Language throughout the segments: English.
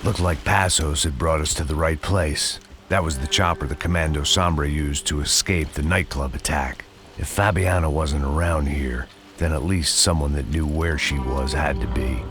Looked like Passos had brought us to the right place. That was the chopper the Commando Sombra used to escape the nightclub attack. If Fabiana wasn't around here, then at least someone that knew where she was had to be.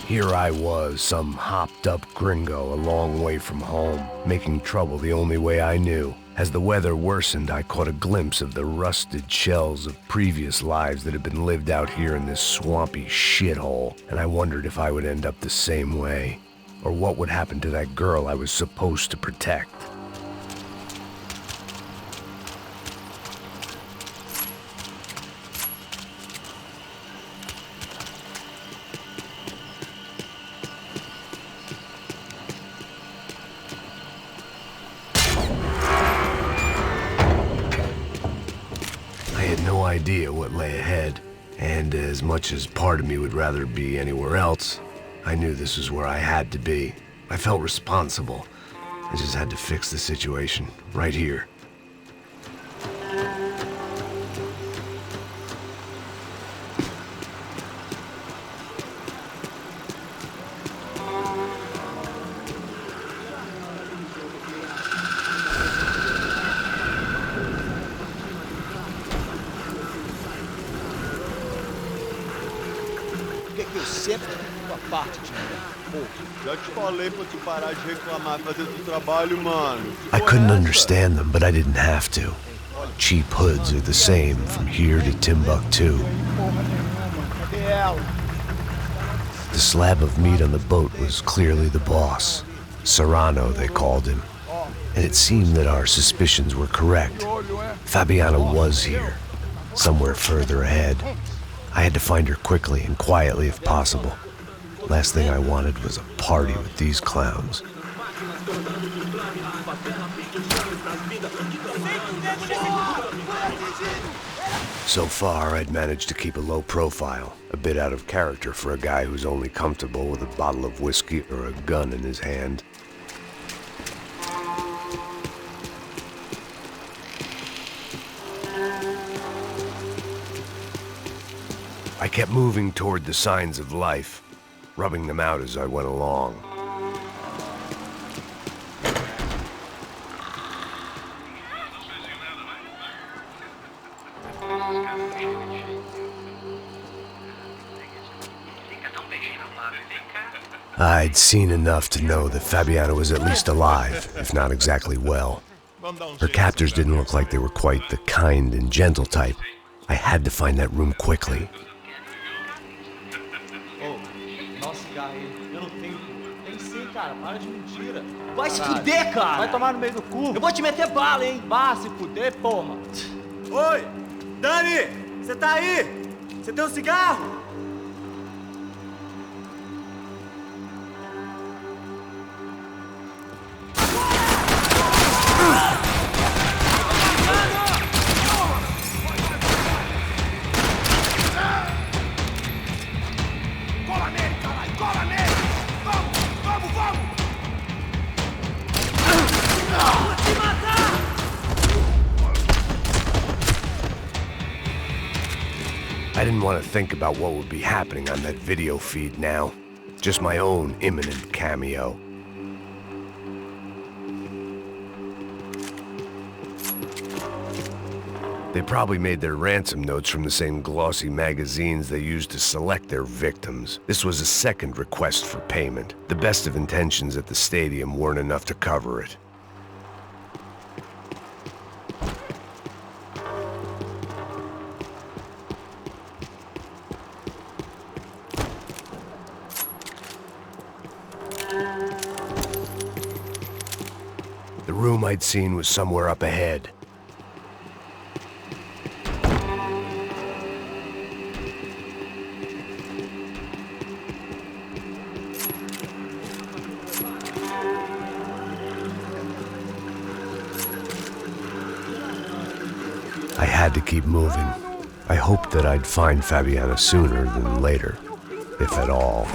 Here I was, some hopped-up gringo a long way from home, making trouble the only way I knew. As the weather worsened, I caught a glimpse of the rusted shells of previous lives that had been lived out here in this swampy shithole, and I wondered if I would end up the same way, or what would happen to that girl I was supposed to protect. No idea what lay ahead, and as much as part of me would rather be anywhere else, I knew this was where I had to be. I felt responsible. I just had to fix the situation, right here. Eu sempre fico a parte de mim. Pô, já te falei pra tu parar de reclamar, fazer teu trabalho, mano. I couldn't understand them, but I didn't have to. Cheap hoods are the same from here to Timbuktu. The slab of meat on the boat was clearly the boss. Serrano, they called him. And it seemed that our suspicions were correct. Fabiana was here, somewhere further ahead. I had to find her quickly and quietly if possible. Last thing I wanted was a party with these clowns. So far, I'd managed to keep a low profile, a bit out of character for a guy who's only comfortable with a bottle of whiskey or a gun in his hand. I kept moving toward the signs of life, rubbing them out as I went along. I'd seen enough to know that Fabiana was at least alive, if not exactly well. Her captors didn't look like they were quite the kind and gentle type. I had to find that room quickly. Para de mentira. Vai se fuder, cara! Vai tomar no meio do cu. Eu vou te meter bala, hein? Vá se fuder, porra. Oi! Dani! Você tá aí? Você tem um cigarro? Cola nele, caralho! Cola nele! Vamos! Vou te matar! I didn't want to think about what would be happening on that video feed now. Just my own imminent cameo. They probably made their ransom notes from the same glossy magazines they used to select their victims. This was a second request for payment. The best of intentions at the stadium weren't enough to cover it. The room I'd seen was somewhere up ahead. I had to keep moving. I hoped that I'd find Fabiana sooner than later, if at all.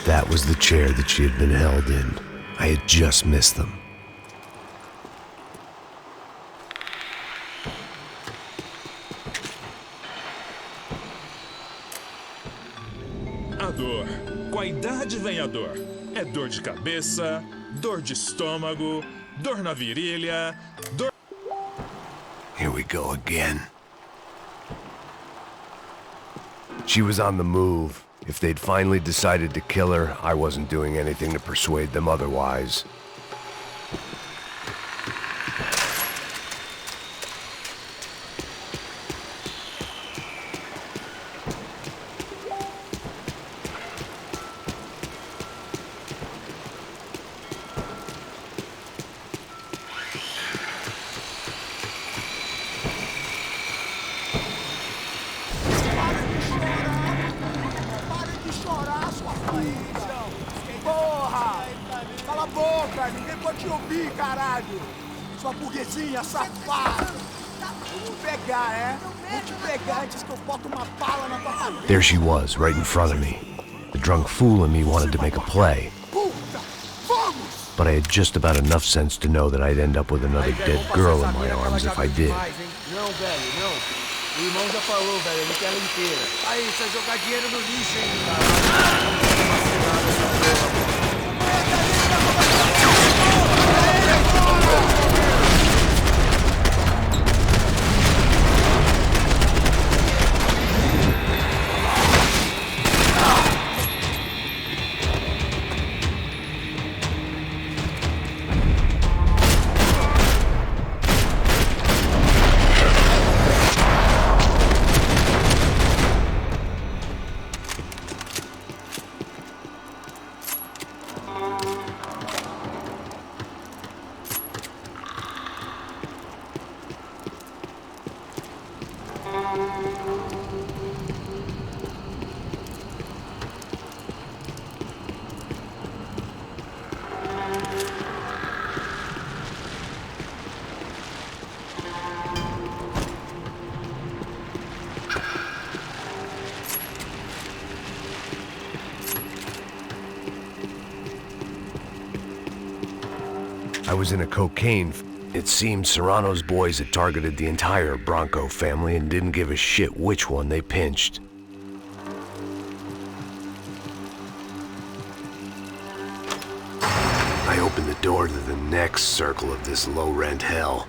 That was the chair that she had been held in. I had just missed them. A dor. Com a idade vem a dor. É dor de cabeça, dor de estômago, dor na virilha, dor... Here we go again. She was on the move. If they'd finally decided to kill her, I wasn't doing anything to persuade them otherwise. Ninguém pode te ouvir, caralho! Sua burguesinha safada! Vou pegar, é? Vou te pegar antes que eu boto uma bala na tua cabeça! There she was, right in front of me. The drunk fool in me wanted to make a play. Puta! Vamos! But I had just about enough sense to know that I'd end up with another dead girl in my arms if I did. Não, velho, não. O irmão já falou, velho, ele quer ela inteira. Aí, você vai jogar dinheiro no lixo, hein, cara? I was in a cocaine. It seemed Serrano's boys had targeted the entire Bronco family and didn't give a shit which one they pinched. I opened the door to the next circle of this low-rent hell.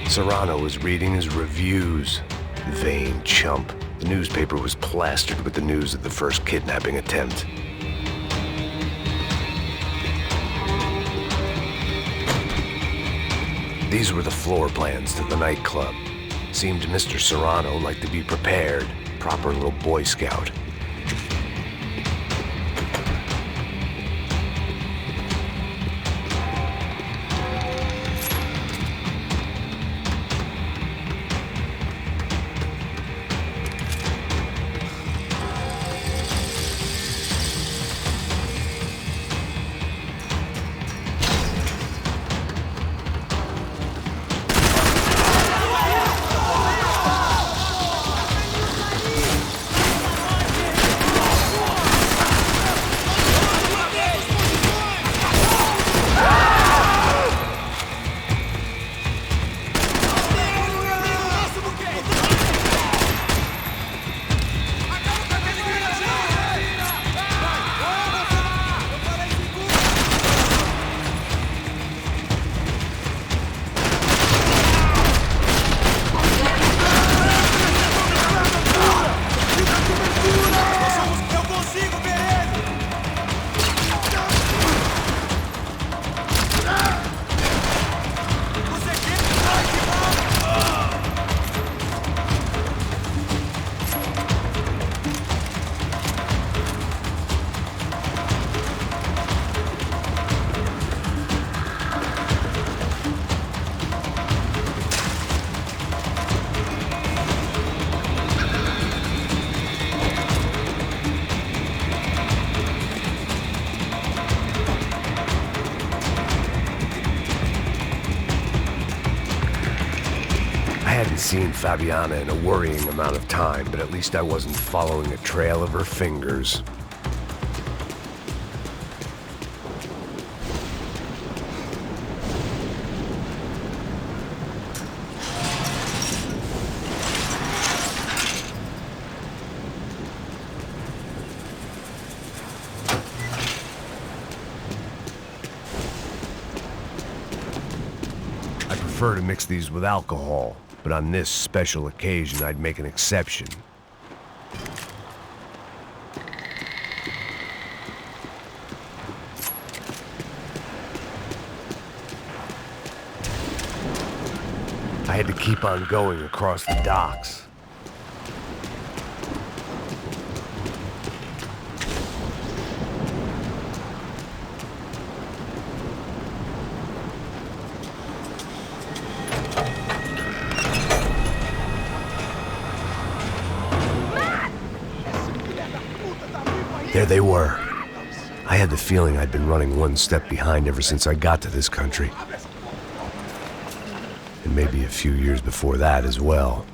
Serrano was reading his reviews. Vain chump. The newspaper was plastered with the news of the first kidnapping attempt. These were the floor plans to the nightclub. Seemed Mr. Serrano like to be prepared. Proper little Boy Scout. I hadn't seen Fabiana in a worrying amount of time, but at least I wasn't following a trail of her fingers. I prefer to mix these with alcohol, but on this special occasion, I'd make an exception. I had to keep on going across the docks. There they were. I had the feeling I'd been running one step behind ever since I got to this country. And maybe a few years before that as well.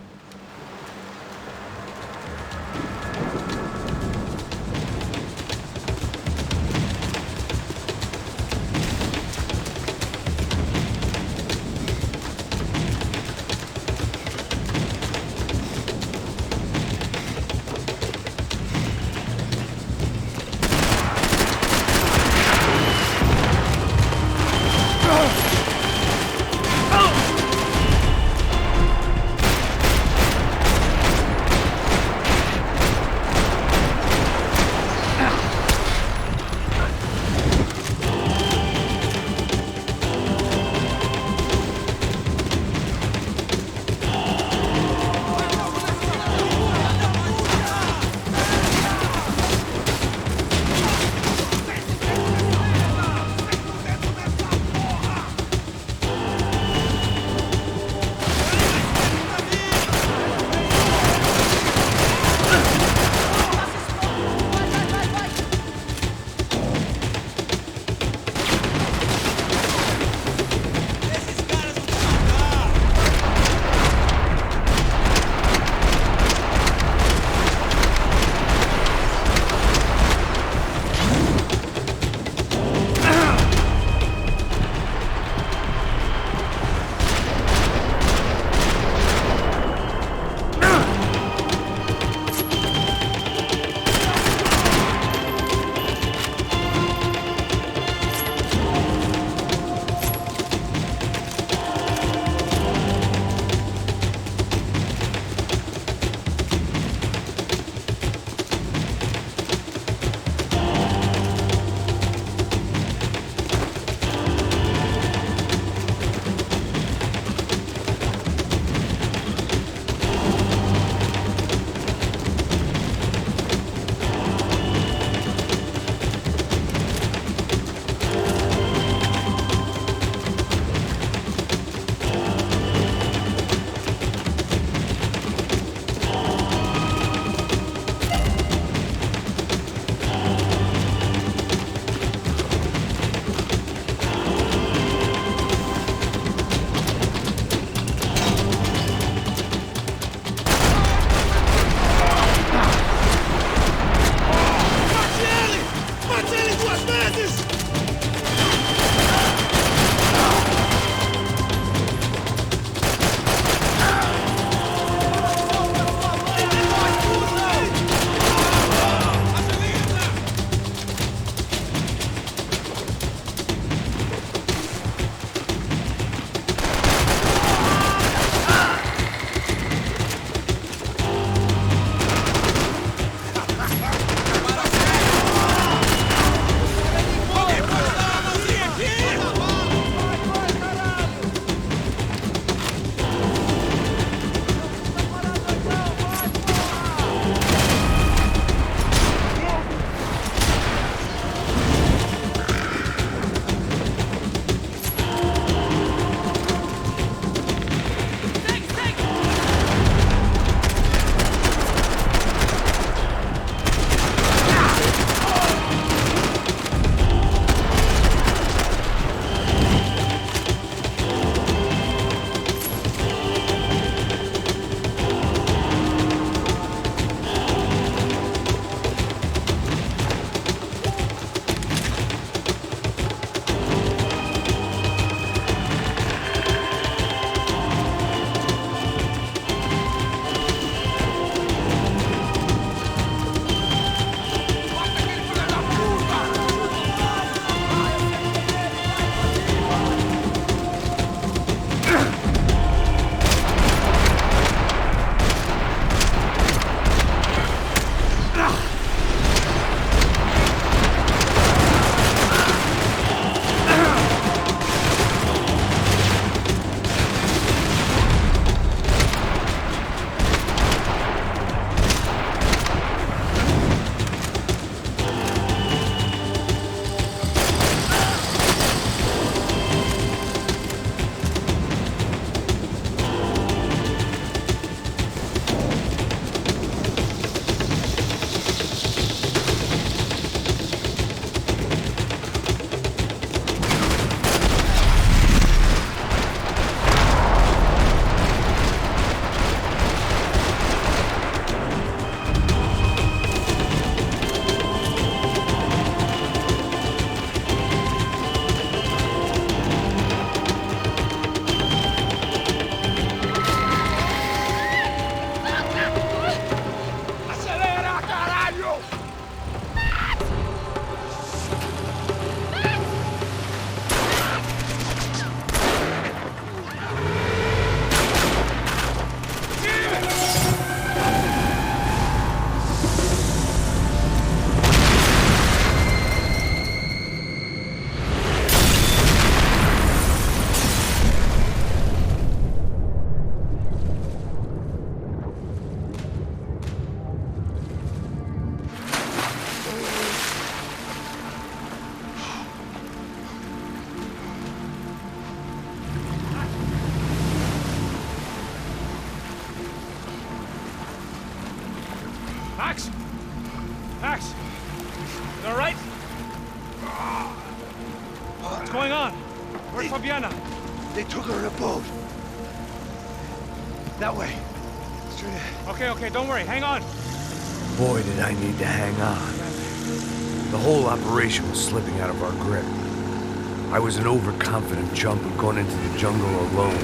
Max? Max? You all right? What's going on? Where's Fabiana? They took her in a boat. That way. Straight ahead. Okay, don't worry. Hang on. Boy, did I need to hang on. The whole operation was slipping out of our grip. I was an overconfident chump who'd gone into the jungle alone.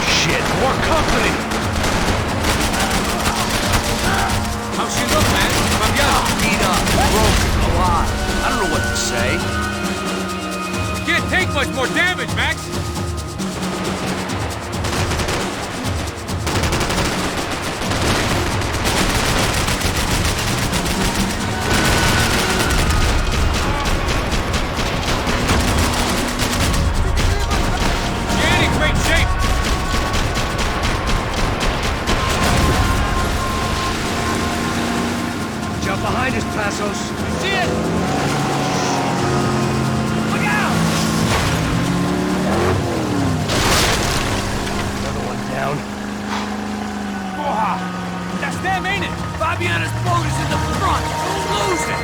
Shit, more company! How's she look, man? Fabiana? Beat up, broken, alive. I don't know what to say. Can't take much more damage, Max. Behind us, Passos. See it! Look out! Another one down. Oh, that's them, ain't it? Fabiana's boat is in the front. Don't lose it!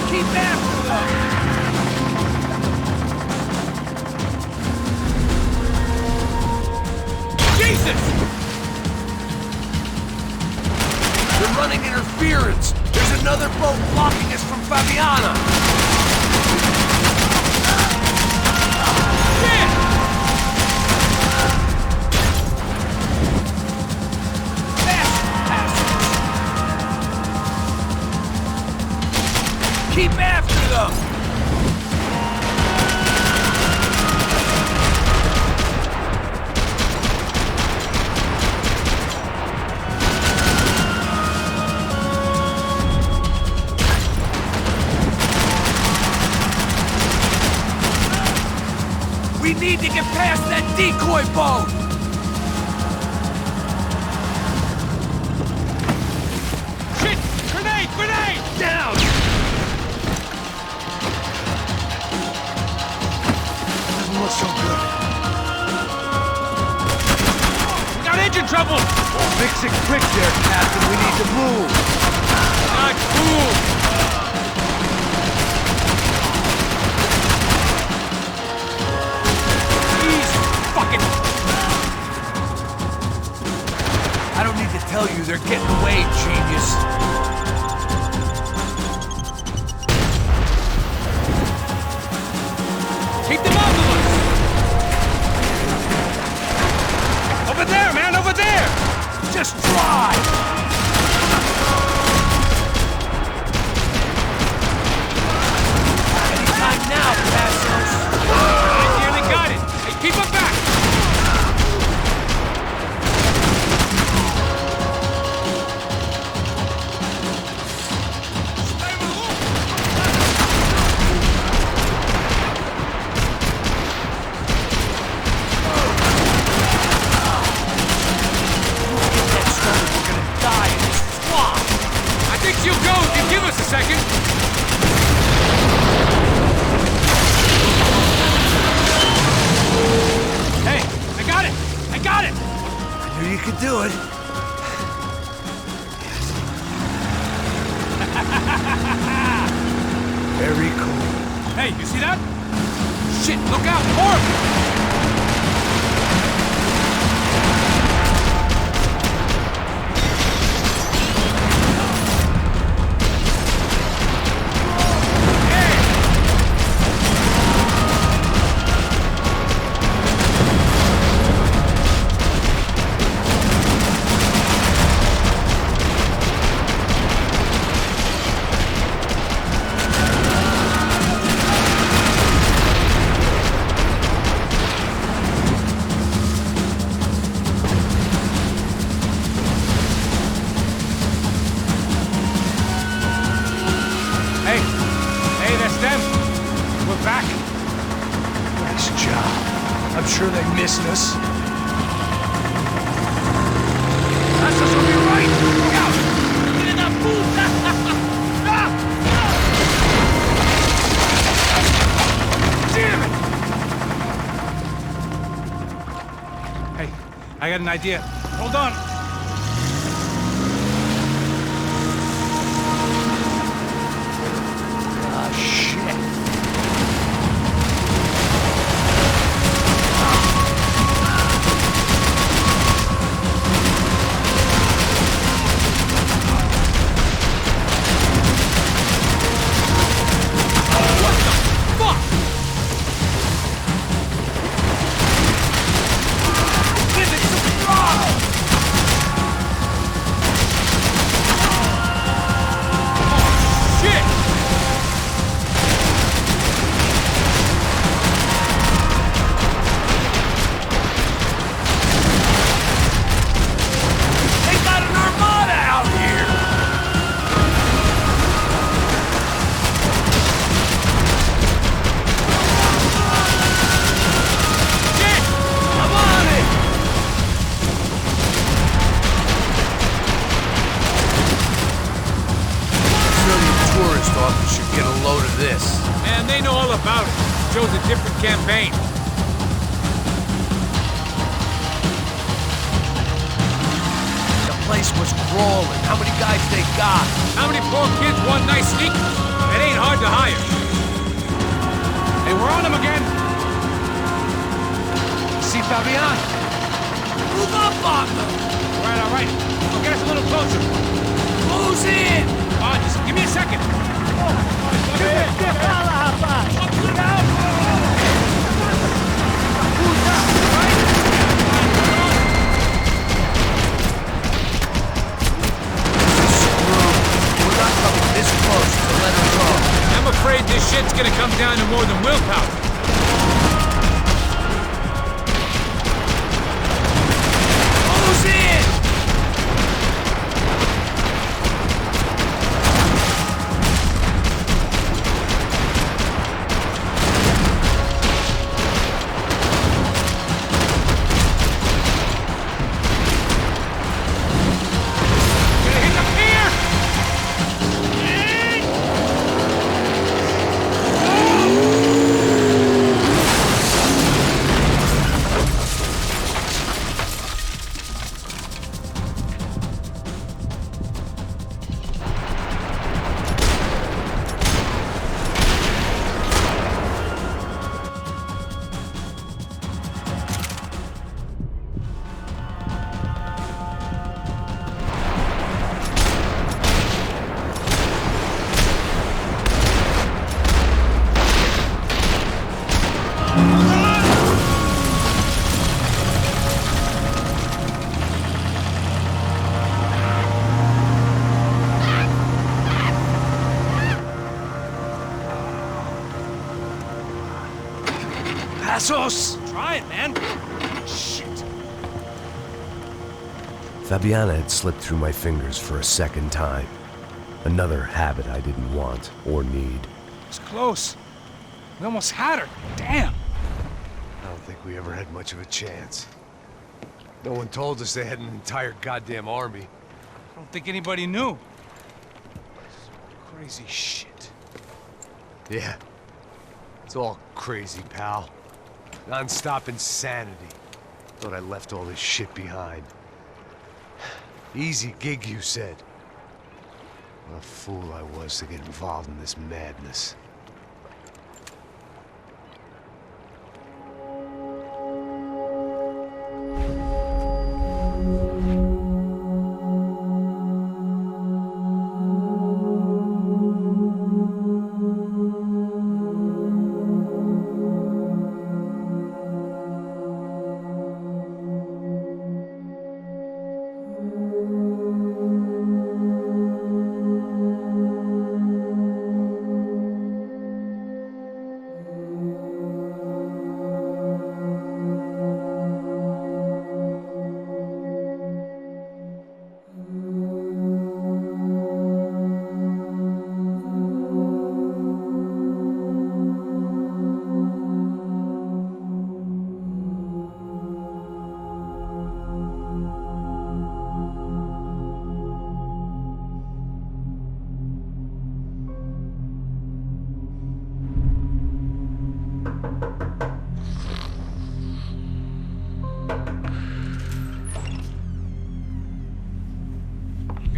Keep after them! Jesus! They're running interference. There's another boat blocking us from Fabiana. Shit! Keep after them! We need to get past that decoy boat! Shit! Grenade! Grenade! Down! Doesn't look so good. We got engine trouble! Fix it quick there, Captain. We need to move. Not cool! I don't need to tell you, they're getting away, genius. Keep them off of us! Over there, man, over there! Just drive! Anytime now, Passos. I nearly got it! Hey, keep them back! You go! You give us a second! Hey! I got it! I got it! I knew you could do it. Very cool. Hey, you see that? Shit, look out! More! I'm sure they missed us. That's us on your right! Look out! Get in that booth! I got an idea. Hold on. Ah, shit. Man, they know all about it. Shows a different campaign. The place was crawling. How many guys they got? How many poor kids want nice sneakers? It ain't hard to hire. Hey, we're on them again. See Fabian? Move up on them! All right. I'll get us a little closer. Close in! Just give me a second. I'm afraid this shit's gonna come down to more than willpower. Close in! Passos! Try it, man. Shit. Fabiana had slipped through my fingers for a second time. Another habit I didn't want or need. It's close. We almost had her. Damn. I don't think we ever had much of a chance. No one told us they had an entire goddamn army. I don't think anybody knew. Crazy shit. Yeah. It's all crazy, pal. Non-stop insanity. Thought I left all this shit behind. Easy gig, you said. What a fool I was to get involved in this madness.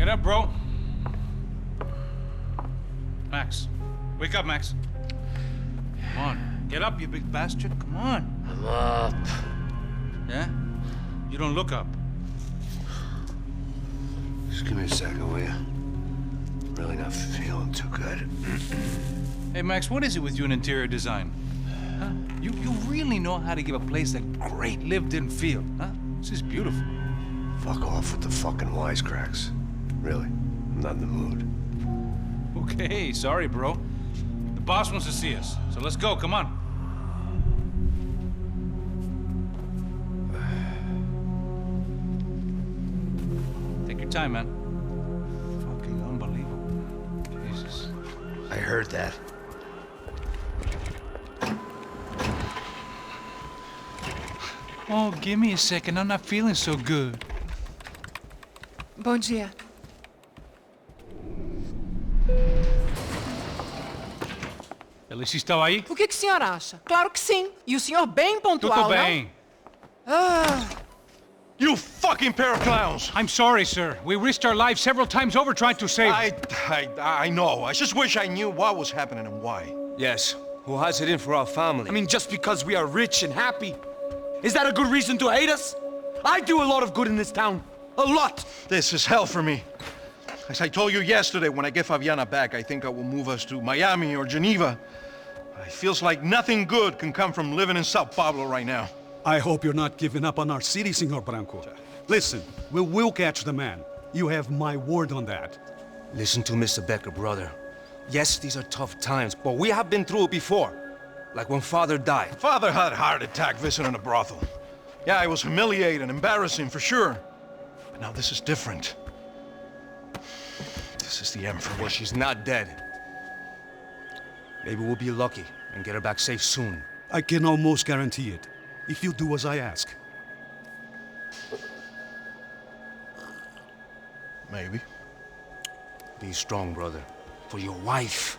Get up, bro. Max. Wake up, Max. Come on. Get up, you big bastard. Come on. I'm up. Yeah? You don't look up. Just give me a second, will you? Really not feeling too good. Hey, Max, what is it with you in interior design? Huh? You really know how to give a place that great lived-in feel, huh? This is beautiful. Fuck off with the fucking wisecracks. Really, I'm not in the mood. Okay, sorry, bro. The boss wants to see us, so let's go, come on. Take your time, man. Fucking unbelievable. Jesus. I heard that. Oh, give me a second. I'm not feeling so good. Bom dia. Alice estava aí? O que o senhor acha? Claro que sim. E o senhor bem pontual, Tudo bem. You fucking pair of clowns! I'm sorry, sir. We risked our lives several times over trying to save... I know. I just wish I knew what was happening and why. Yes. Who has it in for our family? I mean, just because we are rich and happy, is that a good reason to hate us? I do a lot of good in this town. A lot! This is hell for me. As I told you yesterday, when I get Fabiana back, I think I will move us to Miami or Geneva. It feels like nothing good can come from living in Sao Paulo right now. I hope you're not giving up on our city, Senor Branco. Listen, we will catch the man. You have my word on that. Listen to Mr. Becker, brother. Yes, these are tough times, but we have been through it before. Like when Father died. Father had a heart attack visiting a brothel. Yeah, it was humiliating, embarrassing, for sure. But now this is different. This is the end for me. Well, she's not dead. Maybe we'll be lucky and get her back safe soon. I can almost guarantee it, if you do as I ask. Maybe. Be strong, brother. For your wife.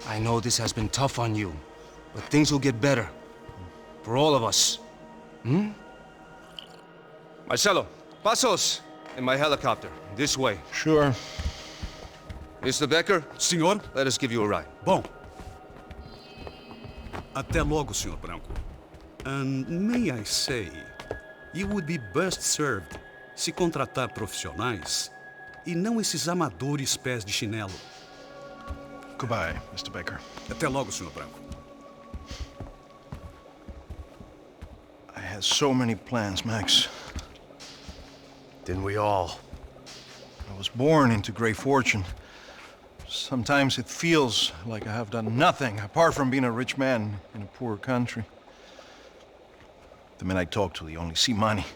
I know this has been tough on you, but things will get better. For all of us. Hmm? Marcelo, pasos in my helicopter. This way. Sure. Mr. Becker? Senhor? Let us give you a ride. Bom. Até logo, Senhor Branco. And may I say, you would be best served se contratar profissionais e não esses amadores pés de chinelo. Goodbye, Mr. Baker. Até logo, Senhor Branco. I had so many plans, Max. Didn't we all? I was born into great fortune. Sometimes it feels like I have done nothing apart from being a rich man in a poor country. The men I talk to, they only see money.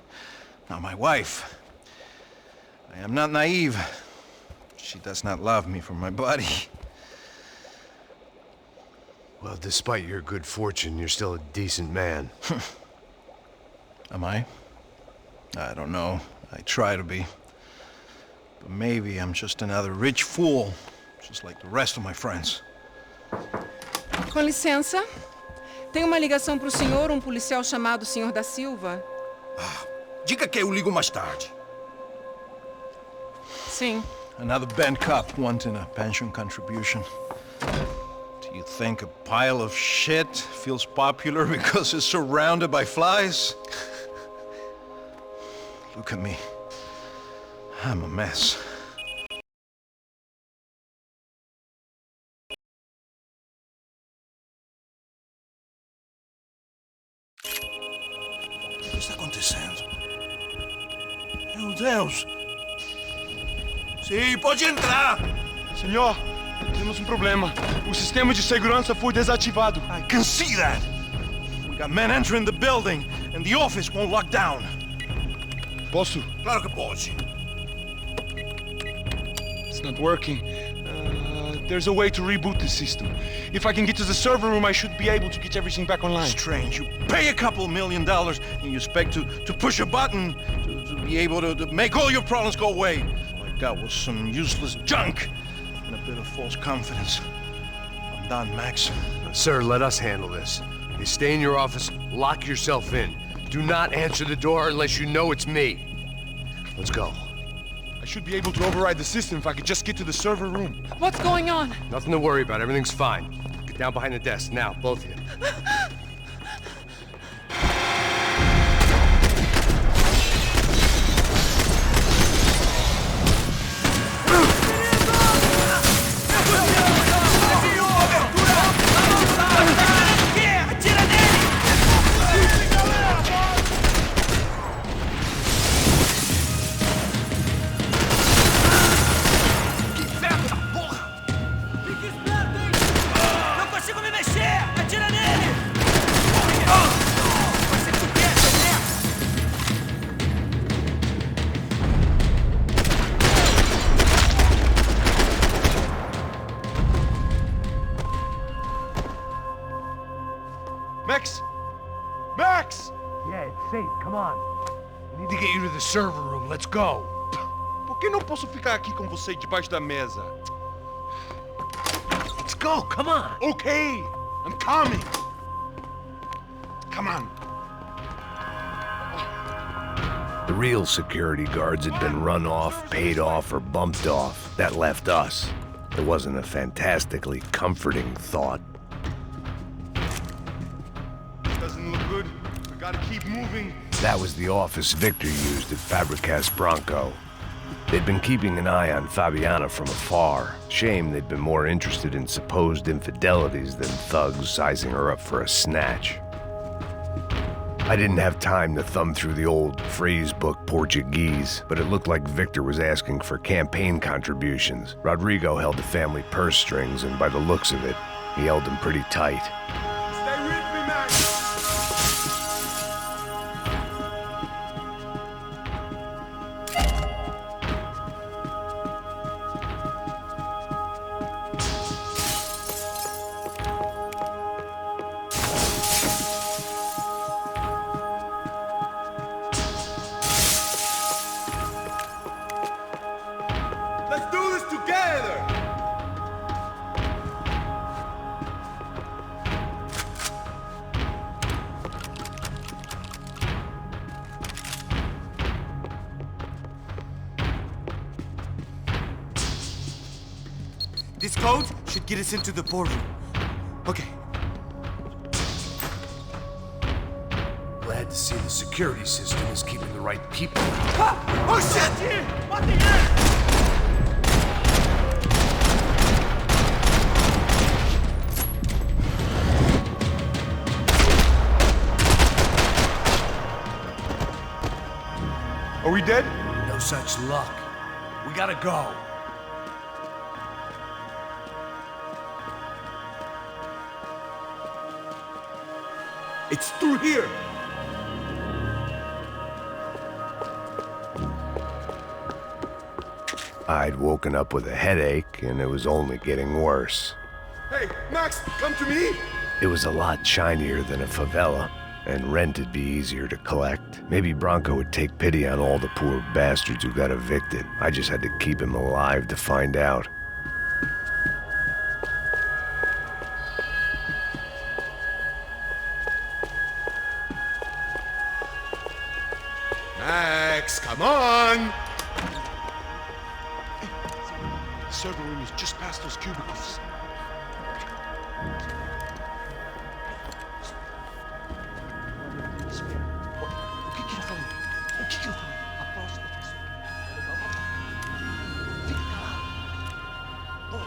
Now my wife, I am not naive. She does not love me for my body. Well, despite your good fortune, you're still a decent man. Am I? I don't know. I try to be. But maybe I'm just another rich fool, just like the rest of my friends. Com licença. Tem uma ligação pro senhor, um policial chamado Senhor da Silva. Diga que eu ligo mais tarde. Sim. Another bent cop wanting a pension contribution. Do you think a pile of shit feels popular because it's surrounded by flies? Look at me. I'm a mess. O que está acontecendo? Meu Deus! Sim, pode entrar! Senhor, temos problema. O sistema de segurança foi desativado. I can see that! We got men entering the building, and the office won't lock down. Posso? Claro que pode. It's not working. There's a way to reboot the system. If I can get to the server room, I should be able to get everything back online. Strange. You pay a couple $1 million, and you expect to push a button to be able to make all your problems go away. All I got was some useless junk and a bit of false confidence. I'm done, Max. Sir, let us handle this. You stay in your office, lock yourself in. Do not answer the door unless you know it's me. Let's go. I I should be able to override the system if I could just get to the server room. What's going on? Nothing to worry about. Everything's fine. Get down behind the desk now, both of you. Max! Max! Yeah, it's safe. Come on. We need to get you to the server room. Let's go. Por que não posso ficar aqui com você debaixo da mesa? Let's go. Come on. Okay, I'm coming. Come on. The real security guards had been run off, paid off, or bumped off. That left us. It wasn't a fantastically comforting thought. Doesn't look good. I gotta keep moving. That was the office Victor used at Fabricas Bronco. They'd been keeping an eye on Fabiana from afar. Shame they'd been more interested in supposed infidelities than thugs sizing her up for a snatch. I didn't have time to thumb through the old phrase book Portuguese, but it looked like Victor was asking for campaign contributions. Rodrigo held the family purse strings, and by the looks of it, he held them pretty tight. Stay with me, Max! Let's do this together! This code should get us into the boardroom. Okay. Glad to see the security system is keeping the right people. Ah! Oh shit! What the hell? Are we dead? No such luck. We gotta go. It's through here! I'd woken up with a headache, and it was only getting worse. Hey, Max, come to me! It was a lot shinier than a favela, and rent'd be easier to collect. Maybe Bronco would take pity on all the poor bastards who got evicted. I just had to keep him alive to find out. Max, come on! The server room is just past those cubicles. O que ele falou? O que ele falou? A próxima pessoa. Fica calado. Pô.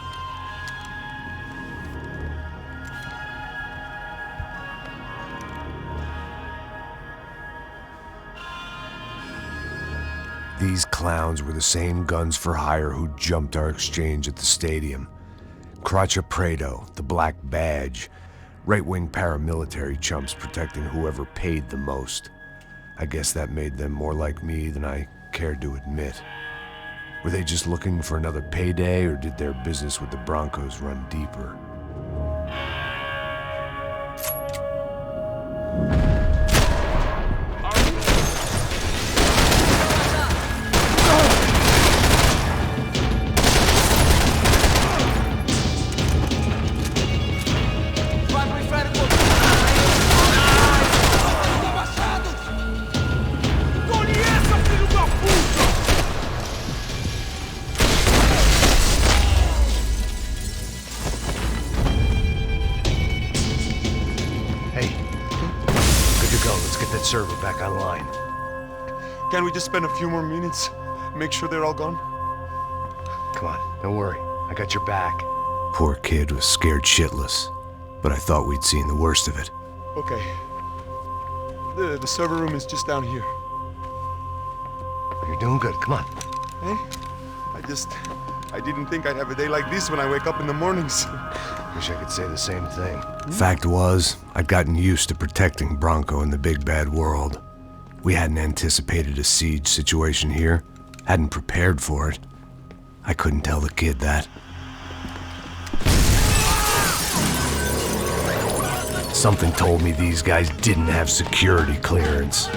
These clowns were the same guns for hire who jumped our exchange at the stadium. Craccia Prado, the Black Badge, right-wing paramilitary chumps protecting whoever paid the most. I guess that made them more like me than I cared to admit. Were they just looking for another payday, or did their business with the Broncos run deeper? get that server back online. Can we just spend a few more minutes? Make sure they're all gone? Come on, don't worry. I got your back. Poor kid was scared shitless, but I thought we'd seen the worst of it. Okay. The server room is just down here. You're doing good. Come on. Hey? I didn't think I'd have a day like this when I wake up in the mornings. Wish I could say the same thing. Fact was, I'd gotten used to protecting Bronco in the big bad world. We hadn't anticipated a siege situation here, hadn't prepared for it. I couldn't tell the kid that. Something told me these guys didn't have security clearance.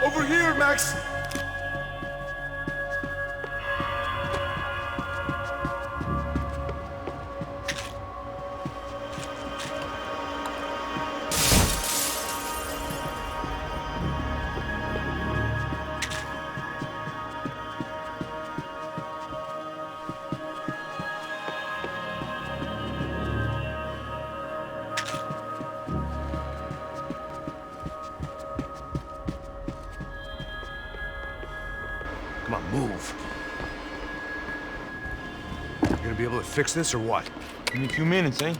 Over here, Max! Come on, move. You gonna be able to fix this or what? In a few minutes, eh?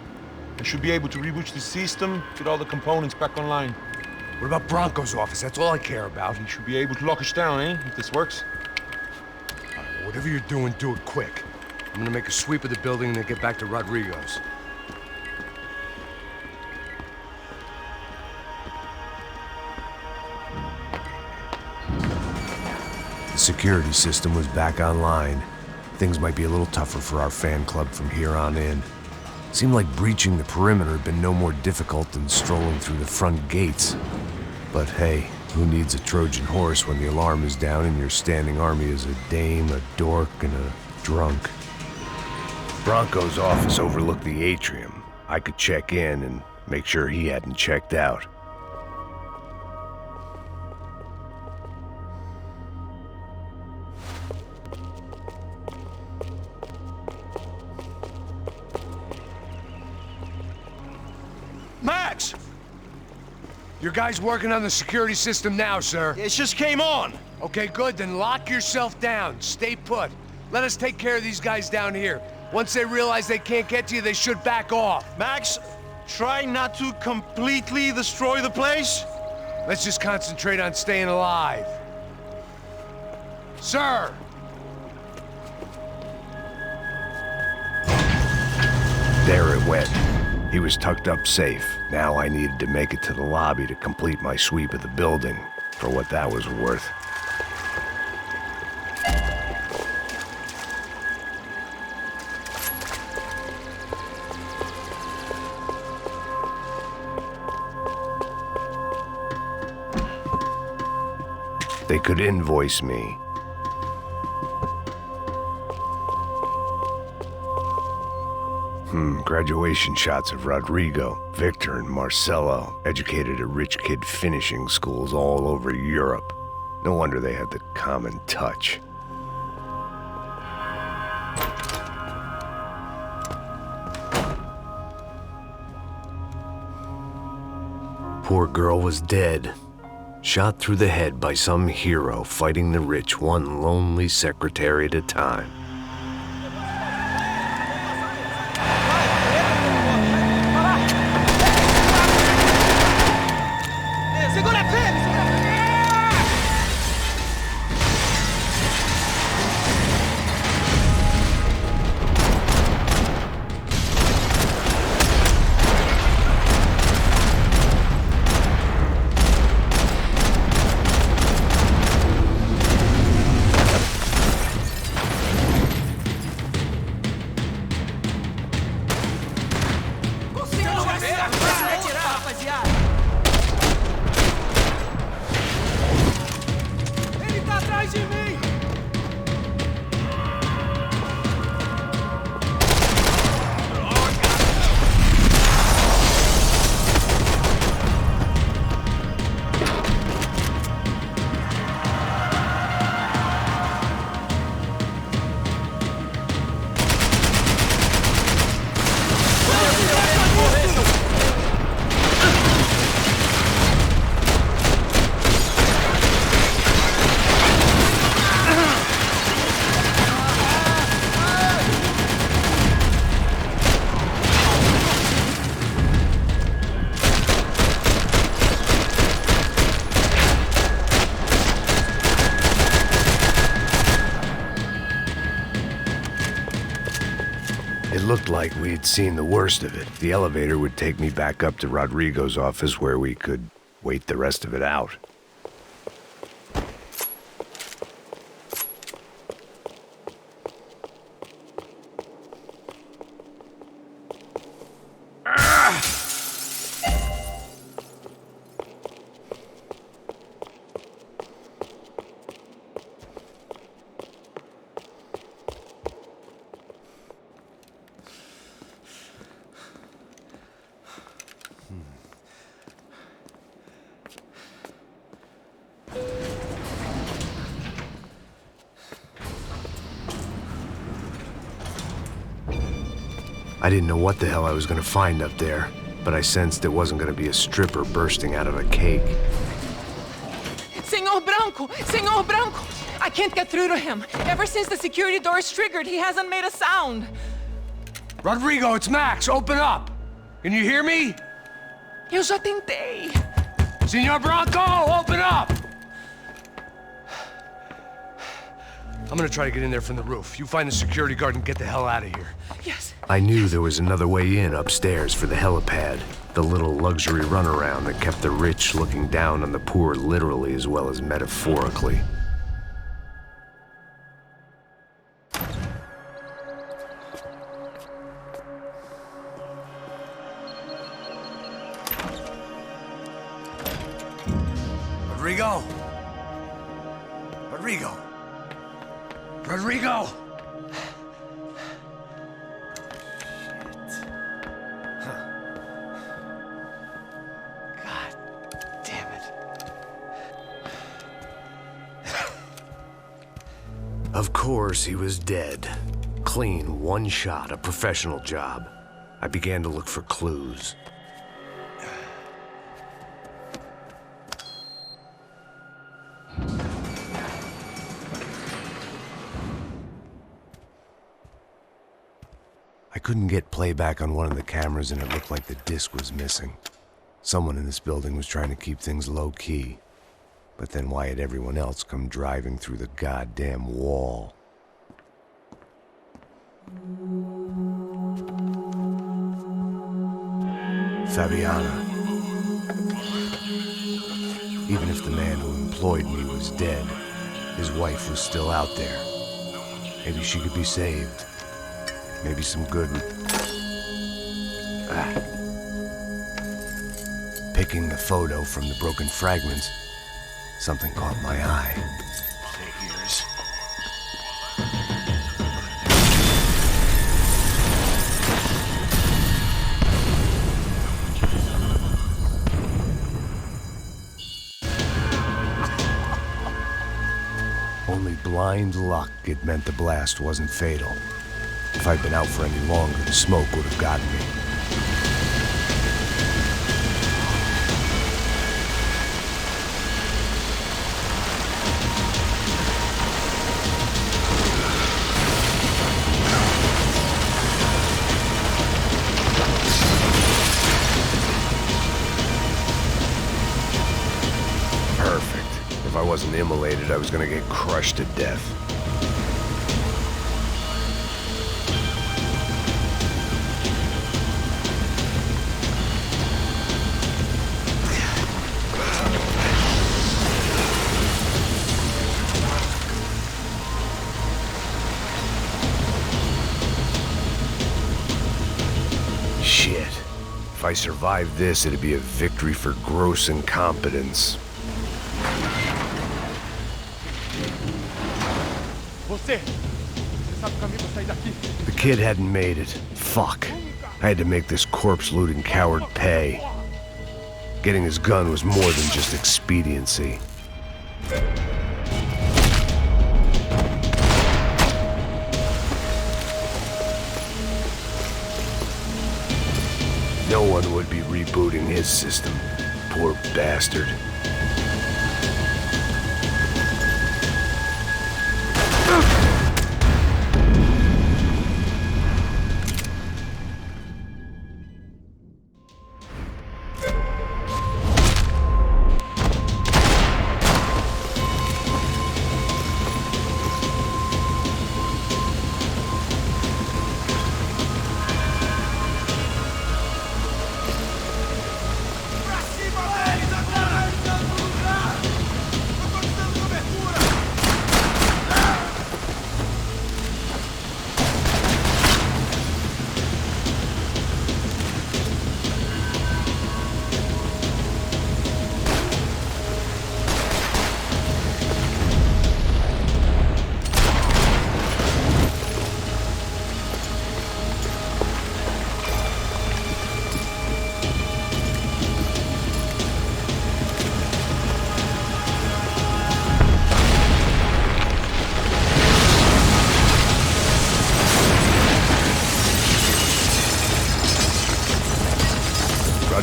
I should be able to reboot the system, get all the components back online. What about Bronco's office? That's all I care about. He should be able to lock us down, eh? If this works. Whatever you're doing, do it quick. I'm gonna make a sweep of the building and then get back to Rodrigo's. The security system was back online. Things might be a little tougher for our fan club from here on in. Seemed like breaching the perimeter had been no more difficult than strolling through the front gates. But hey, who needs a Trojan horse when the alarm is down and your standing army is a dame, a dork, and a drunk? Bronco's office overlooked the atrium. I could check in and make sure he hadn't checked out. Max! Your guys working on the security system now, sir. It just came on. Okay, good. Then lock yourself down. Stay put. Let us take care of these guys down here. Once they realize they can't get to you, they should back off. Max, try not to completely destroy the place. Let's just concentrate on staying alive. Sir! There it went. He was tucked up safe. Now I needed to make it to the lobby to complete my sweep of the building, for what that was worth. They could invoice me. Graduation shots of Rodrigo, Victor, and Marcelo, educated at rich kid finishing schools all over Europe. No wonder they had the common touch. Poor girl was dead. Shot through the head by some hero fighting the rich one lonely secretary at a time. It looked like we'd seen the worst of it. The elevator would take me back up to Rodrigo's office where we could wait the rest of it out. I didn't know what the hell I was gonna find up there, but I sensed it wasn't gonna be a stripper bursting out of a cake. Senor Branco! Senor Branco! I can't get through to him. Ever since the security door is triggered, he hasn't made a sound. Rodrigo, it's Max! Open up! Can you hear me? Eu já tentei. Senor Branco, open up! I'm gonna try to get in there from the roof. You find the security guard and get the hell out of here. Yes. I knew there was another way in upstairs for the helipad, the little luxury runaround that kept the rich looking down on the poor literally as well as metaphorically. Rodrigo! Rodrigo! Rodrigo! Of course, he was dead. Clean, one shot, a professional job. I began to look for clues. I couldn't get playback on one of the cameras and it looked like the disc was missing. Someone in this building was trying to keep things low-key. But then why had everyone else come driving through the goddamn wall? Fabiana. Even if the man who employed me was dead, his wife was still out there. Maybe she could be saved. Maybe some good... Picking the photo from the broken fragments, something caught my eye. Figures. Only blind luck it meant the blast wasn't fatal. If I'd been out for any longer, the smoke would have gotten me. Perfect. If I wasn't immolated, I was gonna get crushed to death. Shit. If I survived this, it'd be a victory for gross incompetence. The kid hadn't made it. Fuck. I had to make this corpse-looting coward pay. Getting his gun was more than just expediency. No one would be rebooting his system. Poor bastard.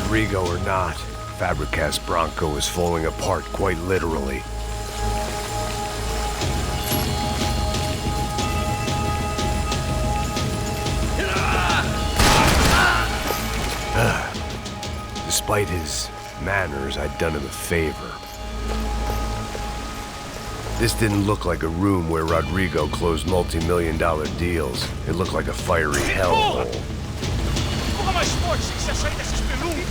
Rodrigo or not, Fabregas Bronco is falling apart quite literally. Despite his manners, I'd done him a favor. This didn't look like a room where Rodrigo closed multi-million-dollar deals. It looked like a fiery hellhole. Porra mais forte, sem se achar desses peludos!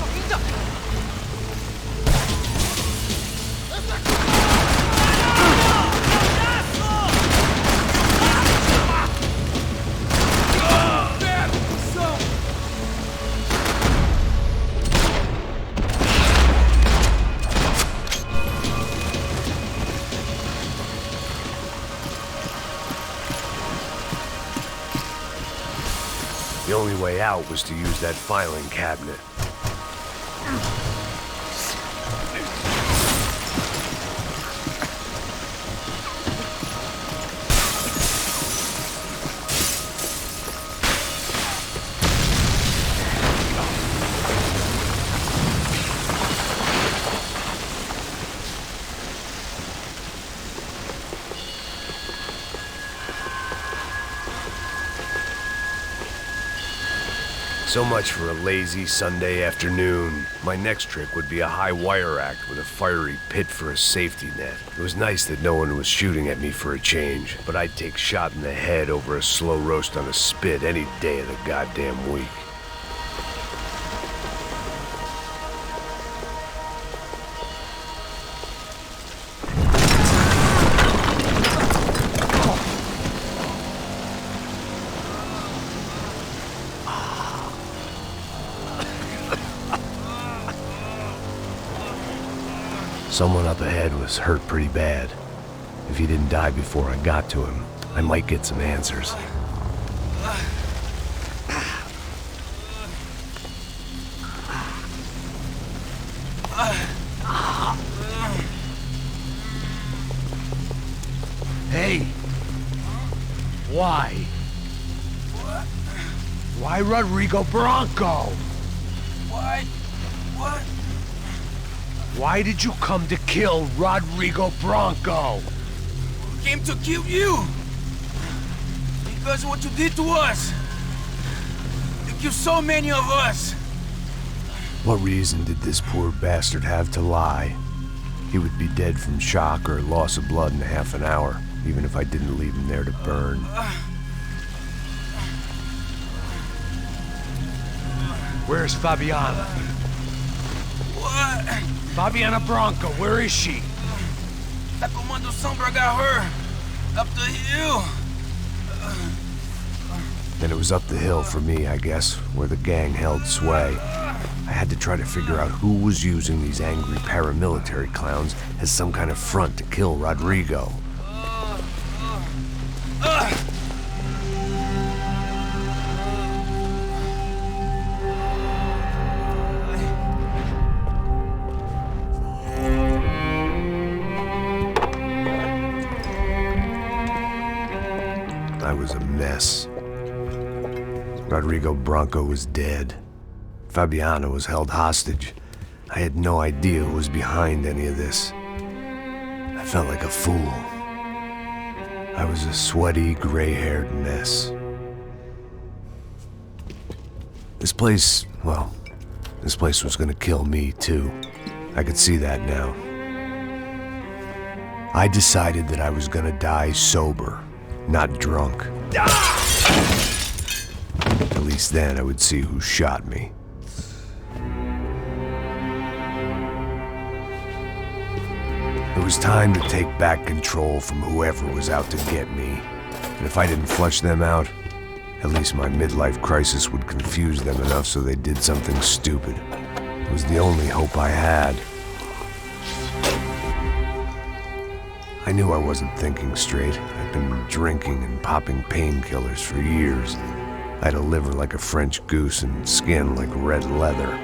The only way out was to use that filing cabinet. So much for a lazy Sunday afternoon. My next trick would be a high wire act with a fiery pit for a safety net. It was nice that no one was shooting at me for a change, but I'd take shot in the head over a slow roast on a spit any day of the goddamn week. Someone up ahead was hurt pretty bad. If he didn't die before I got to him, I might get some answers. Hey! Why? Why Rodrigo Bronco? Why? What? Why did you come to kill Rodrigo Bronco? We came to kill you! Because of what you did to us! You killed so many of us! What reason did this poor bastard have to lie? He would be dead from shock or loss of blood in half an hour, even if I didn't leave him there to burn. Where's Fabiana? What? Fabiana Bronco, where is she? That Comando Sombra got her. Up the hill. Then it was up the hill for me, I guess, where the gang held sway. I had to try to figure out who was using these angry paramilitary clowns as some kind of front to kill Rodrigo. I was a mess. Rodrigo Bronco was dead. Fabiana was held hostage. I had no idea who was behind any of this. I felt like a fool. I was a sweaty, gray-haired mess. This place, well, this place was gonna kill me too. I could see that now. I decided that I was gonna die sober, not drunk. At least then I would see who shot me. It was time to take back control from whoever was out to get me. And if I didn't flush them out, at least my midlife crisis would confuse them enough so they did something stupid. It was the only hope I had. I knew I wasn't thinking straight. I'd been drinking and popping painkillers for years. I had a liver like a French goose and skin like red leather.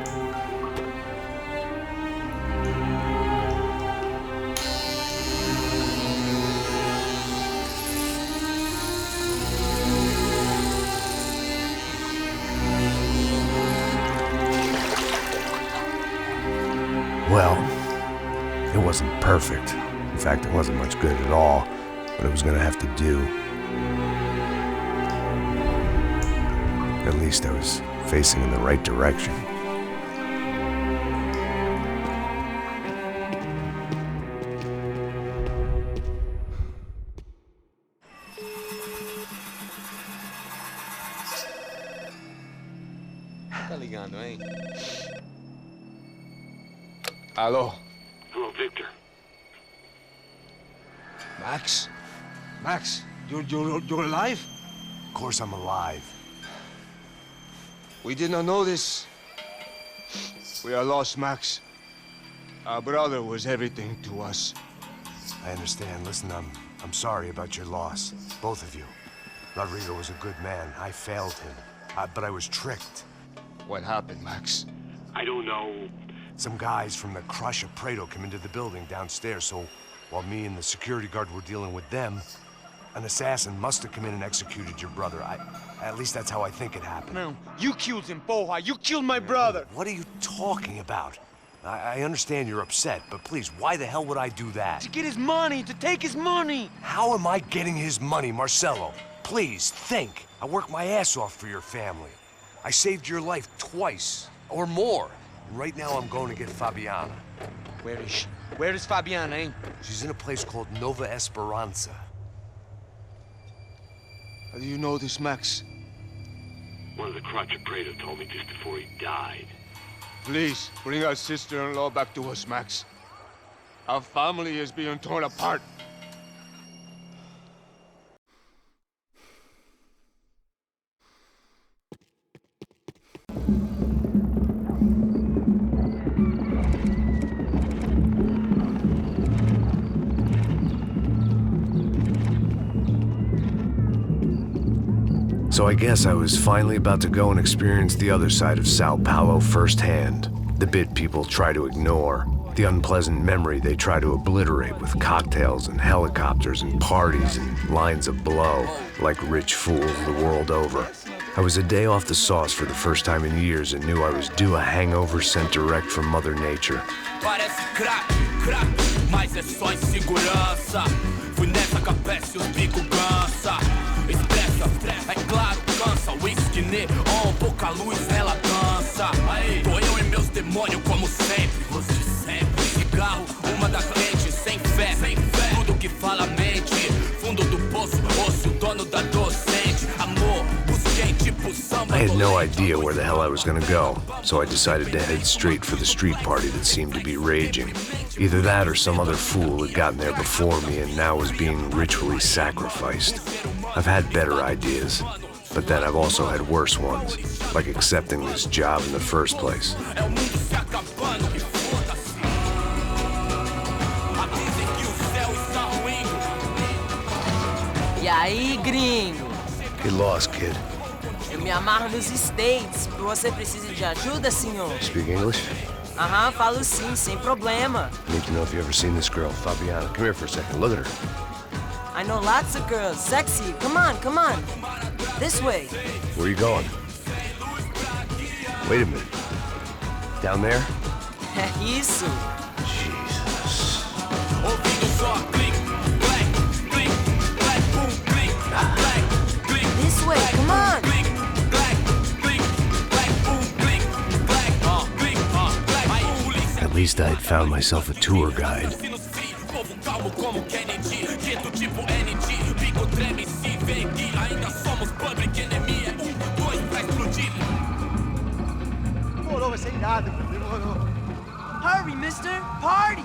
perfect. In fact, it wasn't much good at all, but it was gonna have to do. At least I was facing in the right direction. Tá ligando, hein? Alô? Hello, Victor. Max? Max, you're alive? Of course I'm alive. We did not know this. We are lost, Max. Our brother was everything to us. I understand. Listen, I'm sorry about your loss. Both of you. Rodrigo was a good man. I failed him. But I was tricked. What happened, Max? I don't know. Some guys from the crush of Prado came into the building downstairs, so while me and the security guard were dealing with them, an assassin must have come in and executed your brother. At least that's how I think it happened. No, you killed him, Porra. You killed my brother. What are you talking about? I understand you're upset, but please, why the hell would I do that? To get his money, to take his money. How am I getting his money, Marcelo? Please, think. I worked my ass off for your family. I saved your life twice, or more. And right now I'm going to get Fabiana. Where is she? Where is Fabiana, eh? She's in a place called Nova Esperanza. How do you know this, Max? One of the crotch of Prado told me just before he died. Please, bring our sister-in-law back to us, Max. Our family is being torn apart. So I guess I was finally about to go and experience the other side of Sao Paulo firsthand. The bit people try to ignore. The unpleasant memory they try to obliterate with cocktails and helicopters and parties and lines of blow, like rich fools the world over. I was a day off the sauce for the first time in years and knew I was due a hangover sent direct from Mother Nature. Parece crack, mas é só insegurança. Fui nessa capece, os bico cansa. Estressa, é claro, cansa. Whisky neon, pouca luz, ela dança. Tô eu e meus demônios como sempre. Os de sempre. Cigarro, uma da frente, sem fé. Tudo que fala mente. Fundo do poço, osso, dono da docente. Amor, busquei tipo samba. I had no idea where the hell I was gonna go, so I decided to head straight for the street party that seemed to be raging. Either that or some other fool had gotten there before me and now was being ritually sacrificed. I've had better ideas, but then I've also had worse ones, like accepting this job in the first place. E aí, gringo? Get lost, kid. Eu me amarro nos States. Você precisa de ajuda, senhor? Speak English? Aham, falo sim, sem problema. I need to know if you've ever seen this girl, Fabiana. Come here for a second. Look at her. I know lots of girls. Sexy. Come on, come on. This way. Where are you going? Wait a minute. Down there? Isso. Jesus. This way, come on. At least I had found myself a tour guide. Demorou, vai ser irado, demorou. Hurry, mister. Party.